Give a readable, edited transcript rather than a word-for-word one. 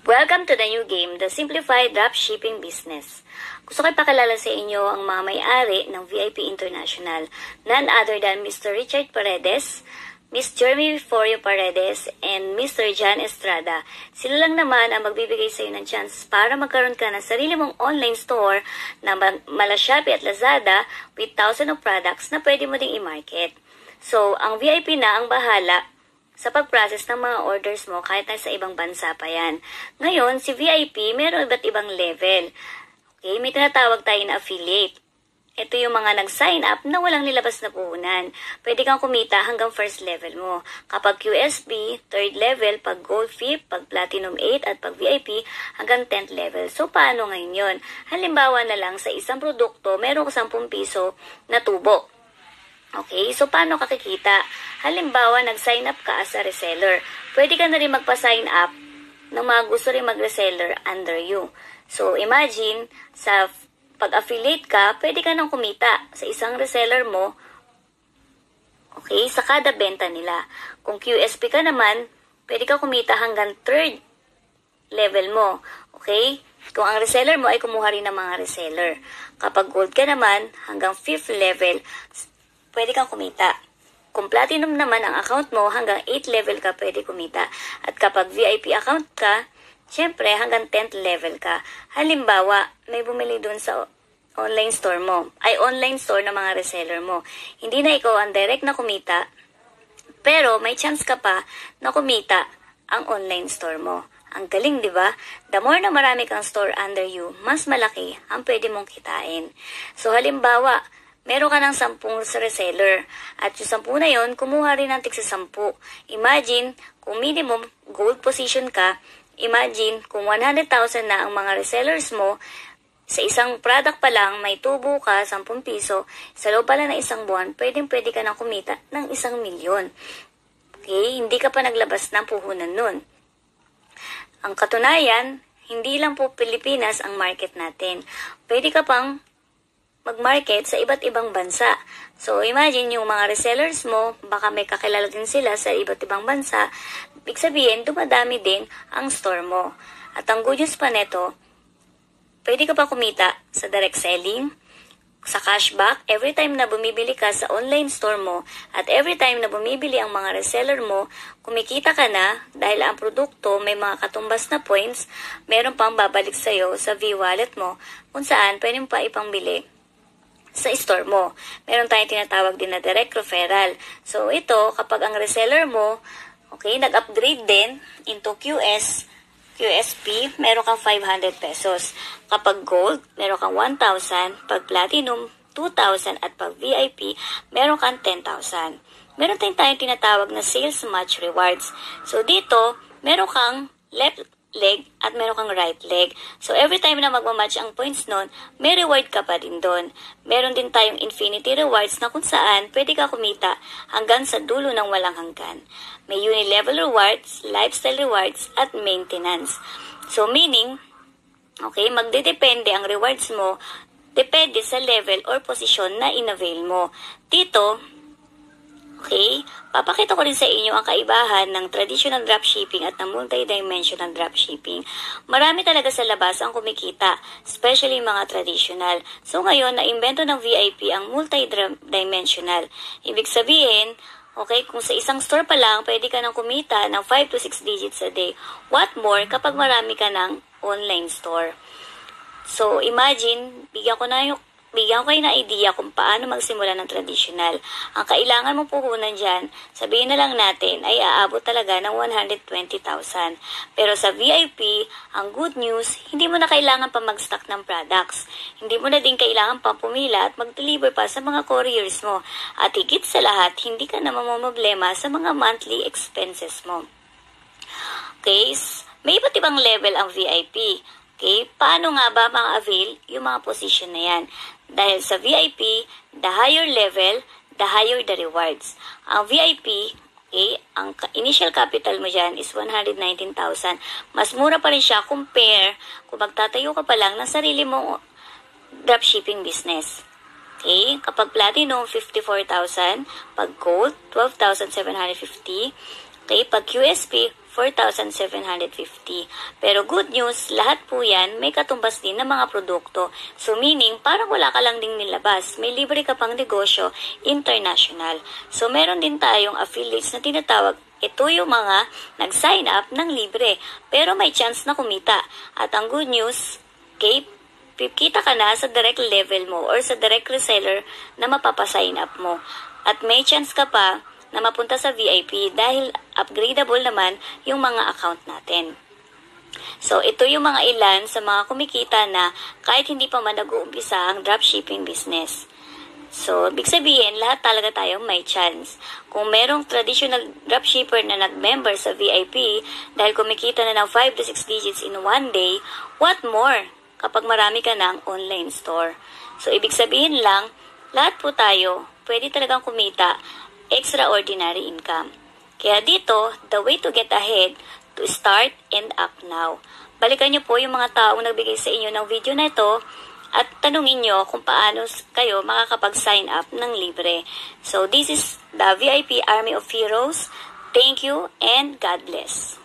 Welcome to the new game, the Simplified Dropshipping Business. Gusto ko ipakilala sa inyo ang mga may-ari ng VIP International, none other than Mr. Richard Paredes, Ms. Jeremy Forio Paredes, and Mr. John Estrada. Sila lang naman ang magbibigay sa iyo ng chance para magkaroon ka ng sarili mong online store na mala Shopee at Lazada with thousands of products na pwede mo ding i-market. So, ang VIP na ang bahala sa pag-process ng mga orders mo kahit nasa ibang bansa pa yan. Ngayon, si VIP, meron iba't ibang level. Okay, may tinatawag tayo na affiliate. Ito yung mga nag-sign up na walang nilabas na puhunan. Pwede kang kumita hanggang first level mo. Kapag QSB, third level, pag Gold 5, pag Platinum 8, at pag VIP, hanggang 10th level. So, paano ngayon yun? Halimbawa na lang, sa isang produkto, meron ka 10 piso na tubo. Okay, so paano ka kikita? Halimbawa, nag-sign up ka as a reseller. Pwede ka na rin magpa-sign up ng mga gusto rin mag-reseller under you. So, imagine, sa pag-affiliate ka, pwede ka nang kumita sa isang reseller mo, okay, sa kada benta nila. Kung QSP ka naman, pwede ka kumita hanggang third level mo. Okay? Kung ang reseller mo ay kumuha rin ng mga reseller. Kapag gold ka naman, hanggang 5th level, pwede kang kumita. Kung platinum naman ang account mo, hanggang 8th level ka pwede kumita. At kapag VIP account ka, syempre hanggang 10th level ka. Halimbawa, may bumili dun sa online store mo, ay online store ng mga reseller mo. Hindi na ikaw ang direct na kumita, pero may chance ka pa na kumita ang online store mo. Ang galing, di ba? The more na marami kang store under you, mas malaki ang pwede mong kitain. So halimbawa, meron ka ng 10 reseller. At yung 10 na yon, kumuha rin ng tigsa 10. Imagine, kung minimum gold position ka, imagine kung 100,000 na ang mga resellers mo, sa isang product pa lang, may tubo ka, 10 piso, sa loob pala ng isang buwan, pwede ka nang kumita ng 1 milyon. Okay? Hindi ka pa naglabas ng puhunan nun. Ang katunayan, hindi lang po Pilipinas ang market natin. Pwede ka pang mag-market sa iba't ibang bansa. So, imagine yung mga resellers mo, baka may kakilala din sila sa iba't ibang bansa. Ibig sabihin, dumadami din ang store mo. At ang good news pa neto, pwede ka pa kumita sa direct selling, sa cashback, every time na bumibili ka sa online store mo, at every time na bumibili ang mga reseller mo, kumikita ka na dahil ang produkto may mga katumbas na points, meron pang babalik sa'yo sa V-Wallet mo, kung saan pwede mo pa ipangbili sa store mo. Meron tayong tinatawag din na direct referral. So, ito, kapag ang reseller mo, okay, nag-upgrade din into QSP, meron kang 500 pesos. Kapag gold, meron kang 1,000. Pag platinum, 2,000. At pag VIP, meron kang 10,000. Meron tayong tinatawag na sales match rewards. So, dito, meron kang left leg at meron kang right leg. So, every time na magmamatch ang points nun, may reward ka pa din doon. Meron din tayong infinity rewards na kung saan pwede ka kumita hanggang sa dulo ng walang hanggan. May unilevel rewards, lifestyle rewards, at maintenance. So, meaning, okay, magdedepende ang rewards mo, depende sa level or posisyon na inavail mo. Dito, okay, papakita ko rin sa inyo ang kaibahan ng traditional dropshipping at ng multi-dimensional dropshipping. Marami talaga sa labas ang kumikita, especially mga traditional. So ngayon, na-invento ng VIP ang multi-dimensional. Ibig sabihin, okay, kung sa isang store pa lang, pwede ka nang kumita ng 5 to 6 digits a day. What more kapag marami ka ng online store? So imagine, bigyan ko kayo na idea kung paano magsimula ng traditional. Ang kailangan mong puhunan dyan, sabihin na lang natin, ay aabot talaga ng 120,000. Pero sa VIP, ang good news, hindi mo na kailangan pa mag-stock ng products. Hindi mo na din kailangan pa pumila at mag-deliver pa sa mga couriers mo. At higit sa lahat, hindi ka na mamamblema sa mga monthly expenses mo. Okay, may iba't ibang level ang VIP. Okay, paano nga ba ma-avail yung mga position na yan? Dahil sa VIP, the higher level, the higher the rewards. Ang VIP, okay, ang initial capital mo dyan is 119,000. Mas mura pa rin siya compare kung magtatayo ka pa lang ng sarili mong dropshipping business. Okay, kapag platinum, 54,000. Pag gold, 12,750. Okay, pag QSP, 4,750. Pero good news, lahat po yan may katumbas din ng mga produkto. So meaning, parang wala ka lang ding nilabas. May libre ka pang negosyo international. So meron din tayong affiliates na tinatawag. Ito yung mga nag-sign up ng libre. Pero may chance na kumita. At ang good news, kita ka na sa direct level mo or sa direct reseller na mapapasign up mo. At may chance ka pa na mapunta sa VIP dahil upgradable naman yung mga account natin. So, ito yung mga ilan sa mga kumikita na kahit hindi pa man nag-uumpisa ang dropshipping business. So, ibig sabihin, lahat talaga tayong may chance. Kung merong traditional dropshipper na nag-member sa VIP dahil kumikita na ng 5 to 6 digits in one day, what more kapag marami ka ng online store? So, ibig sabihin lang, lahat po tayo pwede talagang kumita extraordinary income. Kaya dito, the way to get ahead, to start and act now. Balikan nyo po yung mga taong nagbigay sa inyo ng video na ito at tanungin nyo kung paano kayo makakapag-sign up ng libre. So, this is the VIP Army of Heroes. Thank you and God bless.